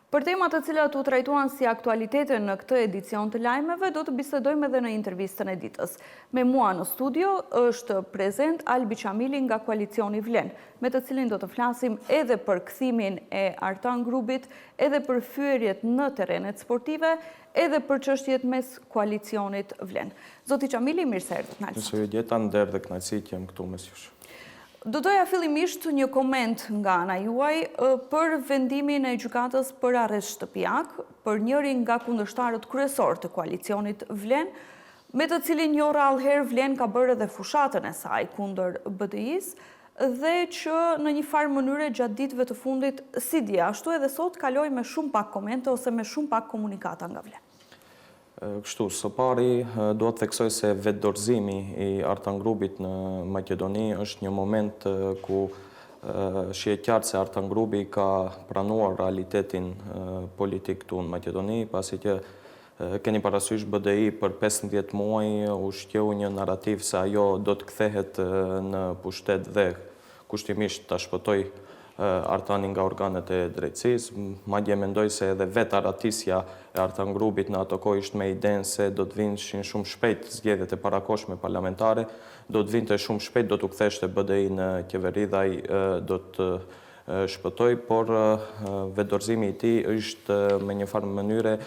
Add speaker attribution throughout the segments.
Speaker 1: Për temat të cilat u trajtuan si aktualitete në këtë edicion të lajmeve, do të bisedojmë edhe në intervistën e ditës. Me mua në studio është prezent Albi Qamili nga koalicioni Vlen, me të cilin do të flasim edhe për kthimin e Artan Grupit, edhe për fyerjet në terrenet sportive, edhe për çështjet mes koalicionit Vlen. Zoti Qamili, mirë se erdhët në
Speaker 2: Nëse ju gjeta nder dhe kënaqësi që jam këtu mes jush.
Speaker 1: Do doja fillimisht një koment nga ana juaj për vendimin e gjykatës për arrest shtëpiak për njërin nga kundërshtarët kryesor të koalicionit Vlen, me të cilin një rallëherë Vlen ka bërë edhe fushatën e saj kundër BDI-s dhe që në një farë mënyre gjatë ditëve të fundit si dia ashtu edhe sot kaloi me shumë pak komente ose me shumë pak komunikata nga Vlen.
Speaker 2: Kështu, së pari, do të theksoj se vetëdorëzimi i Artan Grupit në Maqedoni është një moment ku shihet qartë se Artan Grupi ka pranuar realitetin politik këtu në Maqedoni, pasi që keni parasysh BDI për 15 muaj u shqeu një narrativ se ajo do të kthehet në pushtet dhe kushtimisht ta shpëtoj Artanin nga organet e drejtësisë. Madje mendoj se edhe vetë aratisja e Artan Grupit në ato kohë ishte me idenë se do të vinë shumë shpejt zgjedhjet e parakohshme parlamentare, do të vinte shumë shpejt, do të ktheshte BDI në qeveri dhe ai do të shpëtoj, por vetëdorëzimi i tij është me një farë mënyre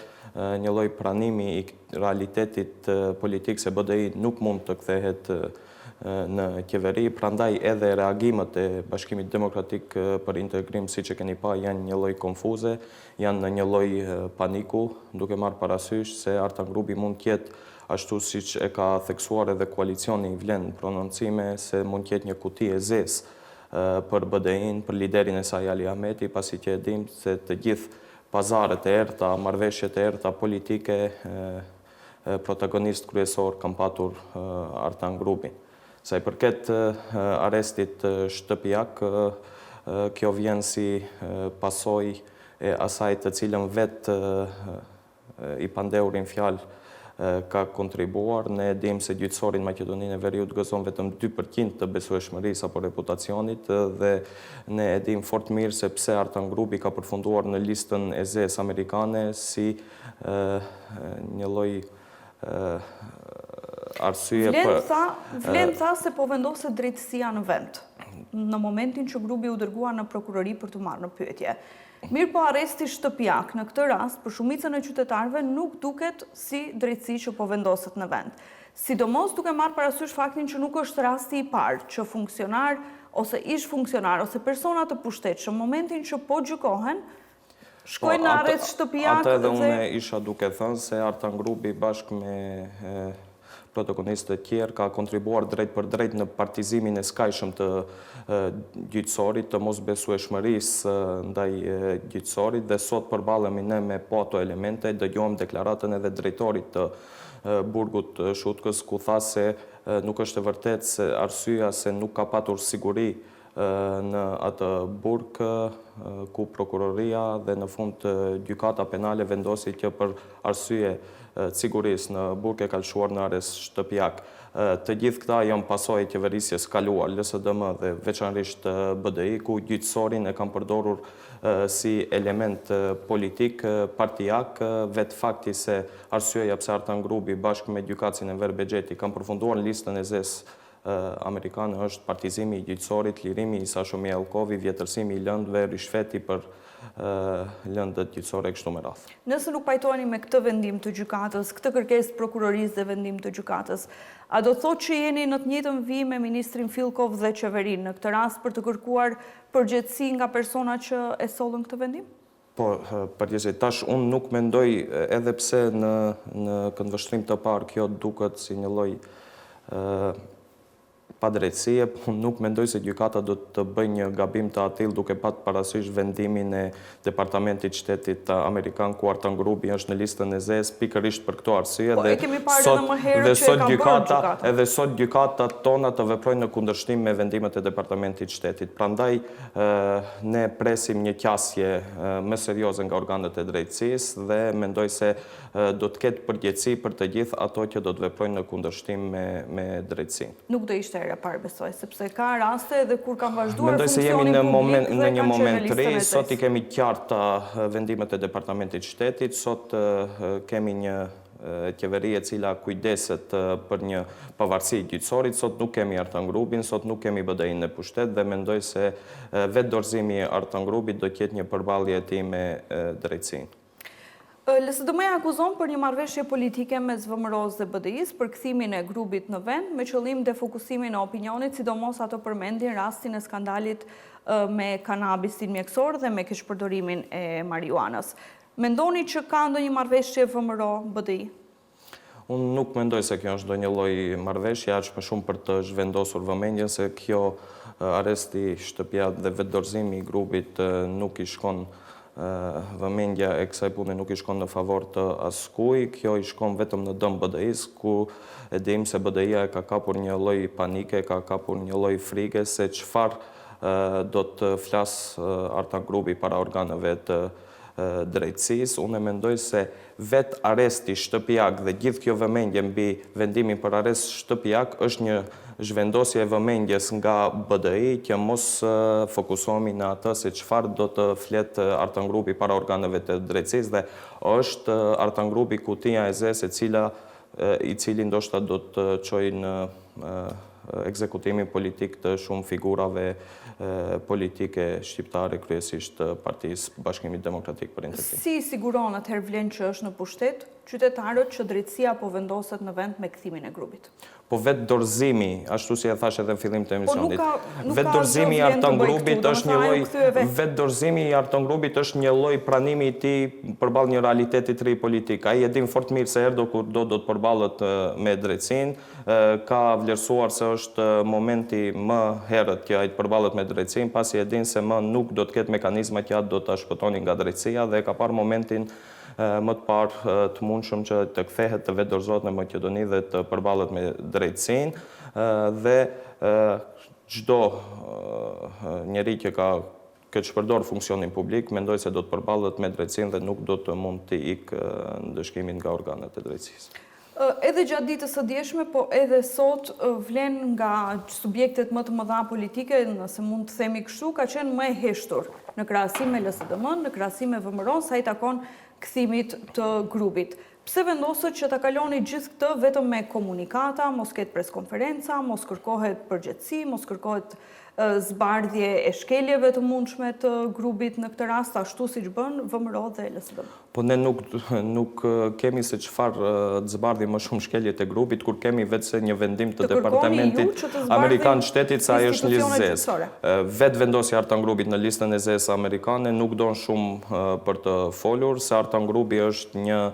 Speaker 2: një lloj pranimi i realitetit politik se BDI nuk mund të kthehet në qeveri, prandaj edhe reagimet e Bashkimit Demokratik për Integrim, siç e keni pa, janë një lloj konfuze, janë në një lloj paniku, duke marrë parasysh se Artan Grupi mund të jetë ashtu siç e ka theksuar edhe koalicioni i Vlen, prononcime se mund të jetë një kuti e zezë për BDI-n, për liderin e saj Ali Ahmeti, pasi që e dim se të gjithë pazaret e errta, marrëveshjet e errta politike, protagonist kryesor kanë patur Artan Grupi. Sa i përket arrestit shtëpiak, kjo vjen si pasojë e asaj të cilën vetë i pandeurin fjalë ka kontribuar. Ne dim se gjyqësori në Maqedoninë e Veriut gëzon vetëm 2% të besueshmërisë apo reputacionit dhe ne e dim fort mirë se pse Artan Grupi ka përfunduar në listën e zezë amerikane si një lloj arsye
Speaker 1: Vlen tha se po vendoset drejtësia në vend në momentin që grupi u dërgua në prokurori për të marrë në pyetje. Mirë po arresti shtëpiak në këtë rast për shumicën e qytetarëve nuk duket si drejtësi që po vendoset në vend. Sidomos duke marrë parasysh faktin që nuk është rasti i parë që funksionar ose ish funksionar ose persona të pushtetshëm momentin që po gjykohen shkojnë në arrest shtëpiak.
Speaker 2: Atë edhe unë isha duke thënë se Artan Grupi bashkë me protagonistë të tjerë ka kontribuar drejt për drejt në partizimin e skajshëm të gjyqësorit, të mosbesueshmërisë ndaj gjyqësorit dhe sot përballemi ne me po ato elemente, dëgjojmë deklaratën edhe drejtorit të burgut Shutkës ku tha se nuk është e vërtetë se arsyeja se nuk ka patur siguri në atë burg ku prokuroria dhe në fund gjykata penale vendosi që për arsye sigurisë në burg e kalëshuar në arrest shtëpiak. Të gjithë këta janë pasojë e qeverisjes kaluar, LSDM dhe veçanërisht BDI, ku gjyqësorin e kanë përdorur si element politik, partijak, vetë fakti se arsyeja pse Artan Grupi bashkë me gjykatësin Enver Bexheti kanë përfunduar në listën e zezë amerikanë është partizimi i gjyqësorit, lirimi i Sashumi Elkovi, vjetërsimi i lëndëve, rishfeti për lëndët gjyqësore kështu me radhë.
Speaker 1: Nëse nuk pajtoheni me këtë vendim të gjykatës, këtë kërkesë prokurorisë dhe vendim të gjykatës, a do thotë që jeni në të njëjtën vijim me ministrin Fillkov dhe qeverinë në këtë rast për të kërkuar përgjegjësi nga persona që e sollën këtë vendim?
Speaker 2: Po, përgjithësisht tash unë nuk mendoj edhe pse në këndvështrim të parë kjo duket si një lloj pa drejtësie, nuk mendoj se gjykata do të bëjë një gabim të atill duke patur parasysh vendimin e Departamentit Shtetit Amerikan ku Artan Grupi është në listën e zezë pikërisht për këto arsye
Speaker 1: dhe kemi parë edhe më herë që e kanë bërë gjykata.
Speaker 2: Edhe sot gjykatat tona të veprojnë në kundërshtim me vendimet e Departamentit Shtetit. Prandaj ne presim një qasje më serioze nga organet e drejtësisë dhe mendoj se do të ketë përgjegjësi për të gjithë ato që do të veprojnë në kundërshtim me drejtësinë.
Speaker 1: Nuk do ishte tjera parë besoj, sepse ka raste edhe kur kanë vazhduar
Speaker 2: Mendoj se jemi
Speaker 1: funksionin publik
Speaker 2: në
Speaker 1: dhe
Speaker 2: një
Speaker 1: kanë qenë
Speaker 2: moment
Speaker 1: në
Speaker 2: të ri,
Speaker 1: listën e
Speaker 2: sot i
Speaker 1: tresë.
Speaker 2: kemi qarta vendimet e Departamentit Shtetit, sot kemi një qeveri e cila kujdeset për një pavarësi gjyqësorit, sot nuk kemi Artan Grupin, sot nuk kemi BDI-n në pushtet dhe mendoj se vetë dorëzimi i Artan Grupit do ketë një përballje e tij me drejtsinë.
Speaker 1: LSDM-ja akuzon për një marrëveshje politike mes VMRO-s dhe BDI-s për kthimin e grupit në vend me qëllim defokusimin e opinionit, sidomos ato përmendin rastin e skandalit me kanabisin mjekësor dhe me keqpërdorimin e marijuanës. Mendoni që ka ndonjë marrëveshje VMRO-BDI?
Speaker 2: Unë nuk mendoj se kjo është ndonjë lloj marrëveshje, aq më shumë për të zhvendosur vëmendjen se kjo arresti shtëpia dhe vetë dorëzimi i grupit nuk i shkon vëmendja e kësaj pune nuk i shkon në favor të askuj, kjo i shkon vetëm në dëm BDI-s, ku e dim se BDI-ja ka kapur një lloj panike, ka kapur një lloj frike se çfarë do të flas Artan Grupi para organeve të drejtësisë. Unë mendoj se vetë arresti shtëpiak dhe gjithë kjo vëmendje mbi vendimin për arrest shtëpiak është një zhvendosje e vëmendjes nga BDI që mos fokusohemi në atë se çfarë do të flet Artan Grupi para organeve të drejtësisë dhe është Artan Grupi kutia e zezë i cili ndoshta do të çojë në ekzekutimin politik të shumë figurave politike shqiptare, kryesisht Partisë Bashkimit Demokratik për Integrim.
Speaker 1: Si siguron atëherë vlen që është në pushtet qytetarët që drejtësia po vendoset në vend me kthimin e grupit?
Speaker 2: Po vetë dorëzimi, ashtu si e thash edhe në fillim të emisionit,
Speaker 1: vetë dorëzimi i Artan Grupit
Speaker 2: është një lloj pranimi i tij përballë një realiteti të ri politik. Ai e din fort mirë se herdo kur do të përballet me drejtsinë, ka vlerësuar se është momenti më herët që ai të përballet me drejtsinë, pasi e din se më nuk do të ketë mekanizma që atë do ta shpëtonin nga drejtësia dhe ka parë momentin më të parë të mundshëm që të kthehet të vetë dorëzohet në Maqedoni dhe të përballet me drejtsinë dhe çdo njeri që ka keqpërdor funksionin publik mendoj se do të përballet me drejtsinë dhe nuk do të mund të ikë ndëshkimin nga organet e drejtësisë.
Speaker 1: Edhe gjatë ditës së djeshme, po edhe sot vlen nga subjektet më të mëdha politike, nëse mund të themi kështu, ka qenë më e heshtur në krahasim me LSDM-n, në krahasim me VMRO-n, sa i takon kthimit të grupit. Pse vendosët që ta kaloni gjithë këtë vetëm me komunikata, mos ketë preskonferenca, mos kërkohet përgjegjësi, mos kërkohet zbardhje e shkeljeve të mundshme të grupit në këtë rast, ashtu siç bën VMRO dhe LSDM?
Speaker 2: Po ne nuk kemi se çfarë të zbardhim më shumë shkeljet e grupit, kur kemi vetë se një vendim të Departamentit Amerikan të Shtetit se ai është në listë zezë. Vetë vendosja Artan Grupit në listën e zezë amerikane nuk don shumë për të folur, se Artan Grupi është një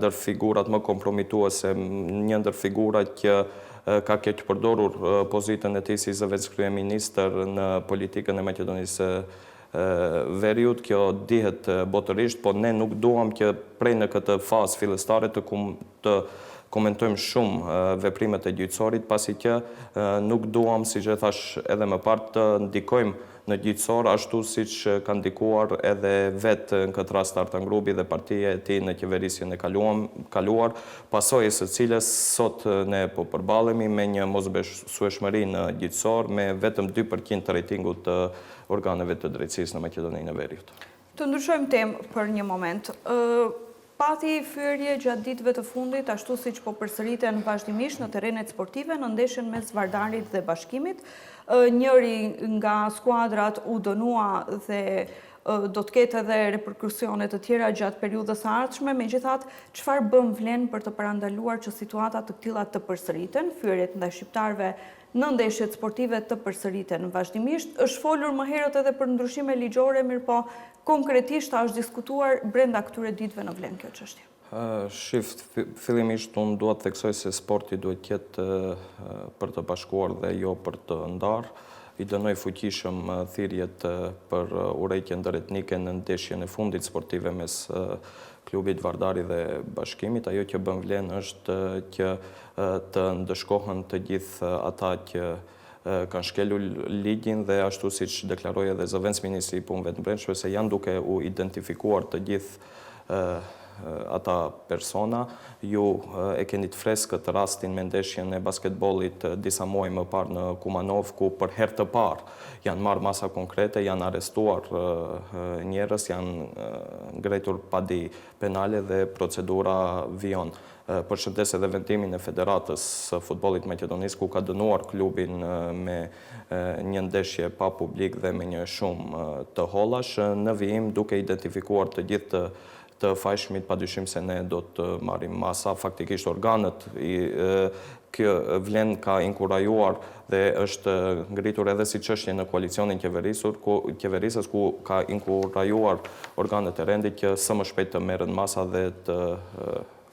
Speaker 2: ndër figurat më kompromituese, një ndër figurat që ka keqpërdorur pozitën e tij si zëvendës kryeministër në politikën e Maqedonisë Veriut. Kjo dihet botërisht, po ne nuk duam që prej në këtë fazë fillestare të komentojmë shumë veprimet e gjyqësorit, pasi që nuk duam, siç e thash edhe më parë, të ndikojmë në gjyqësor ashtu siç ka ndikuar edhe vetë në këtë rast Artan Grupi dhe partia e tij në qeverisjen e kaluar, pasojës së cilës sot ne po përballemi me një mosbesueshmëri në gjyqësor me vetëm 2% të rejtingut të organeve të drejtësisë në Maqedoninë e Veriut.
Speaker 1: Të ndryshojmë temë për një moment. Pati fyerje gjatë ditëve të fundit, ashtu siç po përsëriten vazhdimisht në terrenet sportive në ndeshjen mes Vardarit dhe Bashkimit. Njëri nga skuadrat u dënua dhe do të ketë edhe reperkusione të tjera gjatë periudhës së ardhshme. Megjithatë, çfarë bën vlen për të parandaluar që situata të tilla të përsëriten, fyerjet ndaj shqiptarëve në ndeshjet sportive të përsëriten vazhdimisht? Është folur më herët edhe për ndryshime ligjore, mirë po konkretisht është diskutuar brenda këtyre ditëve në vlen kjo çështje?
Speaker 2: Fillimisht unë dua të theksoj se sporti duhet të jetë për të bashkuar dhe jo për të ndarë. I dënoj fuqishëm thirrjet për urrejtje ndëretnike në ndeshjen e fundit sportive mes klubit Vardari dhe Bashkimit. Ajo që bën vlen është që të ndëshkohen të gjithë ata që kanë shkelur ligjin dhe ashtu siç deklaroi edhe zëvendës ministri i punëve të brendshme se janë duke u identifikuar të gjithë ata persona. Ju e keni të freskët rastin me ndeshjen e basketbollit disa muaj më parë në Kumanov, ku për herë të parë janë marrë masa konkrete, janë arestuar njerëz, janë ngretur padi penale dhe procedura vijon. Përshëndes edhe vendimin e Federatës së Futbollit Maqedonisë, ku ka dënuar klubin me një ndeshje pa publik dhe me një shumë të hollash, në vijim duke identifikuar të gjithë të fajshmit, padyshim se ne do të marrim masa. Faktikisht organet kjo vlen ka inkurajuar dhe është ngritur edhe si çështje në koalicionin qeverisës, ku ka inkurajuar organet e rendit që së më shpejt të merren masa dhe të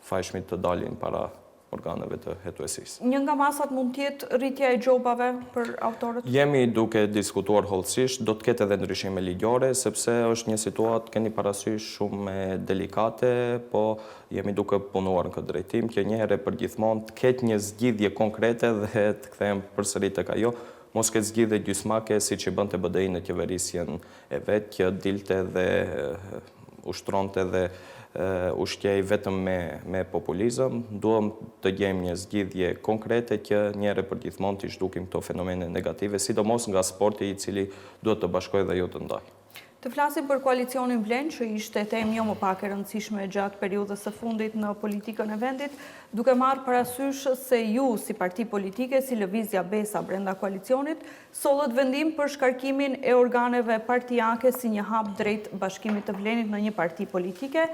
Speaker 2: fajshmit të dalin para organeve të hetuesisë.
Speaker 1: Një nga masat mund të jetë rritja e gjobave për autorët?
Speaker 2: Jemi duke diskutuar hollësisht, do të ketë edhe ndryshime ligjore, sepse është një situatë, keni parasysh, shumë delikate, po jemi duke punuar në këtë drejtim, që një herë për gjithmonë të ketë një zgjidhje konkrete dhe të kthehem përsëri tek ajo, mos ketë zgjidhje gjysmake siç i bënte BDI në qeverisjen e vet, që dilte dhe ushtronte dhe ushqej vetëm me populizëm. Duam të gjejmë një zgjidhje konkrete që një herë për gjithmonë të zhdukim këto fenomene negative, sidomos nga sporti, i cili duhet të bashkojë dhe jo të ndajë.
Speaker 1: Të flasim për koalicionin Vlen, që ishte temë jo më pak e rëndësishme gjatë periudhës së fundit në politikën e vendit, duke marrë parasysh se ju, si parti politike, si Lëvizja Besa brenda koalicionit, sollët vendim për shkarkimin e organeve partijake si një hap drejt bashkimit të Vlenit në një parti politike.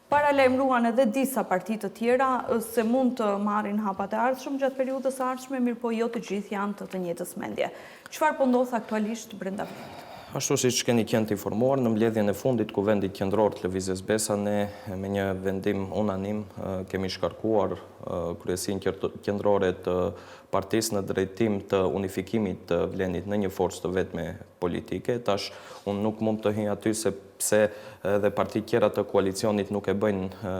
Speaker 1: Paralajmëruan edhe disa parti të tjera se mund të marrin hapat e ardhshëm gjatë periudhës së ardhshme, mirë po jo të gjithë janë të njëjtës mendje. Çfarë po ndodh aktualisht brenda Vlenit?
Speaker 2: Ashtu si që keni qenë të informuar, në mbledhjen e fundit Kuvendit Qendror të Lëvizjes Besa, ne me një vendim unanim kemi shkarkuar kryesinë qendrore të partisë në drejtim të unifikimit të Vlenit në një forcë të vetme politike. Tash, unë nuk mund të hyj aty sepse edhe partitë tjera të koalicionit nuk e bëjnë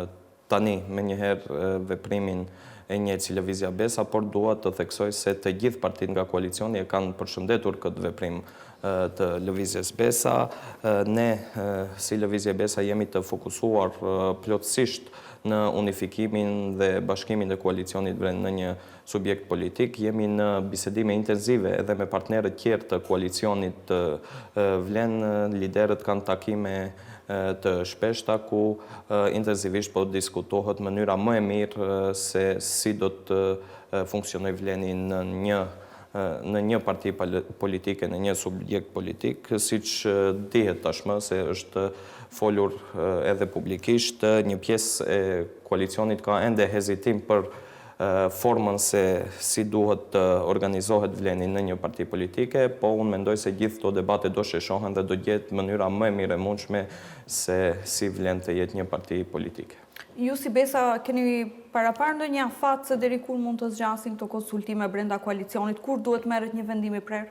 Speaker 2: tani me njëherë veprimin e një si Lëvizja Besa, por dua të theksoj se të gjithë partitë nga koalicioni e kanë përshëndetur këtë veprim të Lëvizjes Besa. Ne, si Lëvizje Besa, jemi të fokusuar plotësisht në unifikimin dhe bashkimin e koalicionit Vlen në një subjekt politik. Jemi në bisedime intensive edhe me partnerët tjerë të koalicionit Vlen. Liderët kanë takime të shpeshta ku intensivisht po diskutohet mënyra më e mirë se si do të funksionoj Vleni në një parti politike, në një subjekt politik, siç dihet tashmë se është folur edhe publikisht. Një pjesë e koalicionit ka ende hezitim për formën se si duhet të organizohet Vleni në një parti politike, po unë mendoj se gjithë këto debate do sheshohen dhe do gjetë mënyra më e mirë e mundshme se si Vlen të jetë një parti politike.
Speaker 1: Ju si Besa keni paraparë ndonjë afat se deri kur mund të zgjasin këto konsultime brenda koalicionit, kur duhet merret një vendim i prerë?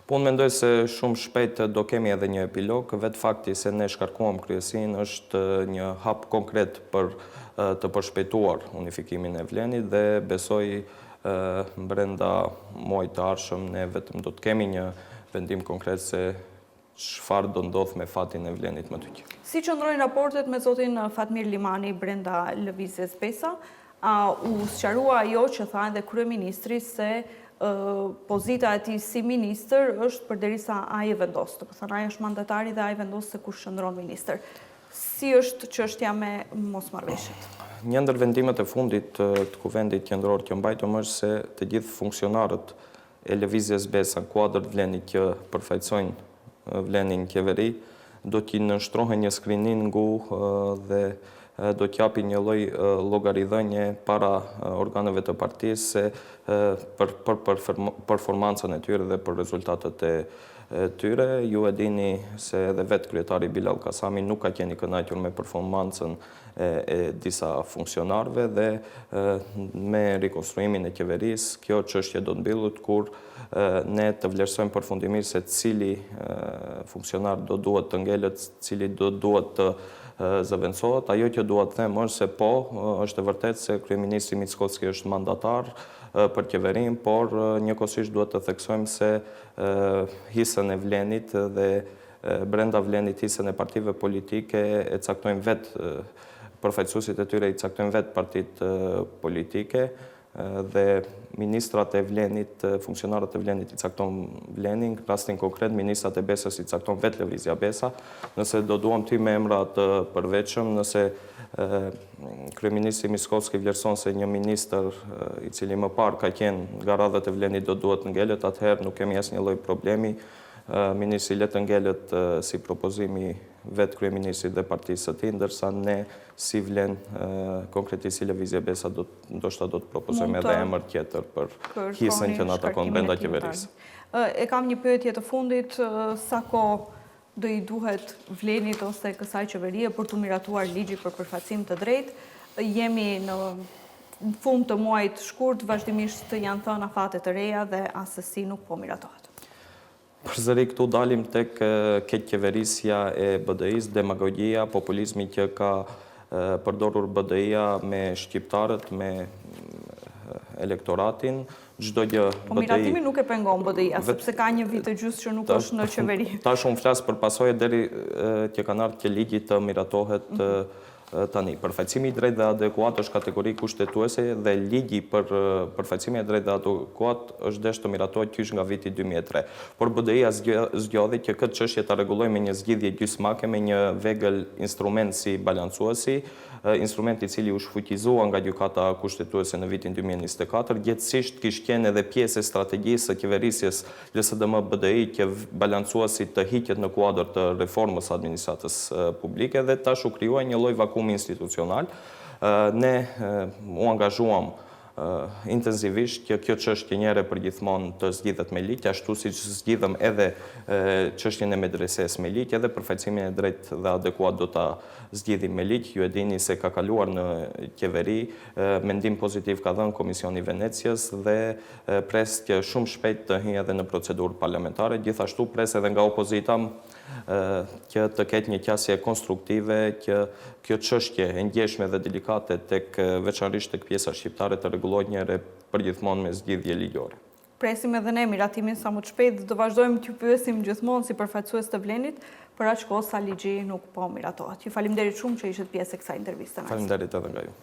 Speaker 2: Po unë mendoj se shumë shpejt do kemi edhe një epilog. Vetë fakti se ne shkarkuam kryesinë është një hap konkret për të përshpejtuar unifikimin e Vlenit dhe besoj brenda muajit të ardhshëm ne vetëm do të kemi një vendim konkret se çfarë do ndodh me fatin e Vlenit më të gjithë.
Speaker 1: Si qëndrojnë raportet me zotin Fatmir Limani brenda Lëvizjes Besa? U sqarua ajo që tha edhe kryeministri se pozita e tij si ministër është përderisa ai e vendos, do të thënë ai është mandatari dhe ai vendos se kush qëndron ministër. Si është çështja me mosmarrveshjet?
Speaker 2: Një ndër vendimet e fundit të Kuvendit Qendror që mbajtëm është se të gjithë funksionarët e Lëvizjes Besa në kuadër Vlenit që përfaqësojnë Vlenin qeveri do t'i nënshtrohen një skriningu dhe do t'japi një lloj llogaridhënie para organeve të partisë për performancën e tyre dhe për rezultatet e tyre. Ju e dini se edhe vetë kryetari Bilal Kasami nuk ka qenë i kënaqur me performancën e disa funksionarëve dhe me rikonstruimin e qeverisë kjo çështje do të mbillet kur ne të vlerësojmë përfundimisht se cili funksionar do duhet të ngelet, cili do duhet të zëvendësohet. Ajo që dua të them është se po, është e vërtetë se kryeministri Mickoski është mandatar për qeverinë, por njëkohësisht duhet të theksojmë se hisën e Vlenit dhe brenda Vlenit hisën e partive politike e caktojnë vetë përfaqësuesit e tyre i caktojnë vetë partitë politike dhe ministrat e vlenit, funksionarët e vlenit i cakton vlenin, në rastin konkret ministrat e Besës i cakton vetë Lëvizja Besa. Nëse do duam ty me emra të përveçëm, nëse kryeministri Miskovski vlerëson se një ministër i cili më parë ka qenë nga radhët e vlenit do duhet ngelet, atëherë nuk kemi asnjë lloj problemi. Ministri le të ngelet si propozimi vetë kryeministrit dhe partisë së tij, ndërsa ne si vlen konkretisht si Lëvizje Besa ndoshta do të propozojmë edhe emër tjetër për hisën që na takon brenda qeverisë.
Speaker 1: E kam një pyetje të fundit, sa kohë do i duhet vlenit ose kësaj qeverie për të miratuar ligji për përfaqësim të drejtë? Jemi në fund të muajit shkurt, vazhdimisht janë thënë afate të reja dhe asesi nuk po miratohet.
Speaker 2: Përsëri këtu dalim tek keqeverisja e BDI-s, demagogjia, populizmi që ka përdorur BDI-a me shqiptarët, me elektoratin, çdo gjë BDI.
Speaker 1: Po miratimi nuk e pengon BDI-a, sepse ka një vit e gjysmë që nuk është në qeveri.
Speaker 2: Tash unë flas për pasojë deri që kanë ardhur që ligji të miratohet tani. Përfaqësimi i drejtë dhe adekuat është kategori kushtetuese dhe ligji për përfaqësimin e drejtë dhe adekuat është desh të miratohet qysh nga viti 2003. Por BDI-a zgjodhi që këtë çështje ta rregullojë me një zgjidhje gjysmake, me një vegël instrument si balancuesi, instrument i cili u shfuqizua nga gjykata kushtetuese në vitin 2024, gjithsesi kishte qenë edhe pjesë e strategjisë së qeverisjes LSDM-BDI që balancuesi të hiqet në kuadër të reformës administratës publike dhe tash u krijuar një lloj vakumi institucional. Ne u angazhuam intensivisht që kjo çështje njëherë për gjithmonë të zgjidhet me ligj, ashtu siç zgjidhëm edhe çështjen e medreses me ligj, edhe përfaqësimin e drejtë dhe adekuat do ta zgjidhim me ligj. Ju e dini se ka kaluar në qeveri, mendim pozitiv ka dhënë Komisioni i Venecias dhe pres që shumë shpejt të hyjë edhe në procedurë parlamentare, gjithashtu pres edhe nga opozita që të ketë një qasje konstruktive, që kjo çështje e ndjeshme dhe delikate veçanërisht tek pjesa shqiptare të rregullohet njëherë përgjithmonë me zgjidhje ligjore.
Speaker 1: Presim edhe ne miratimin sa më të shpejt, do vazhdojmë t'ju pyesim gjithmonë si përfaqësues të vlenit për aq kohë sa ligji nuk po miratohet. Ju faleminderit shumë që ishit pjesë e kësaj interviste.
Speaker 2: Faleminderit edhe nga ju.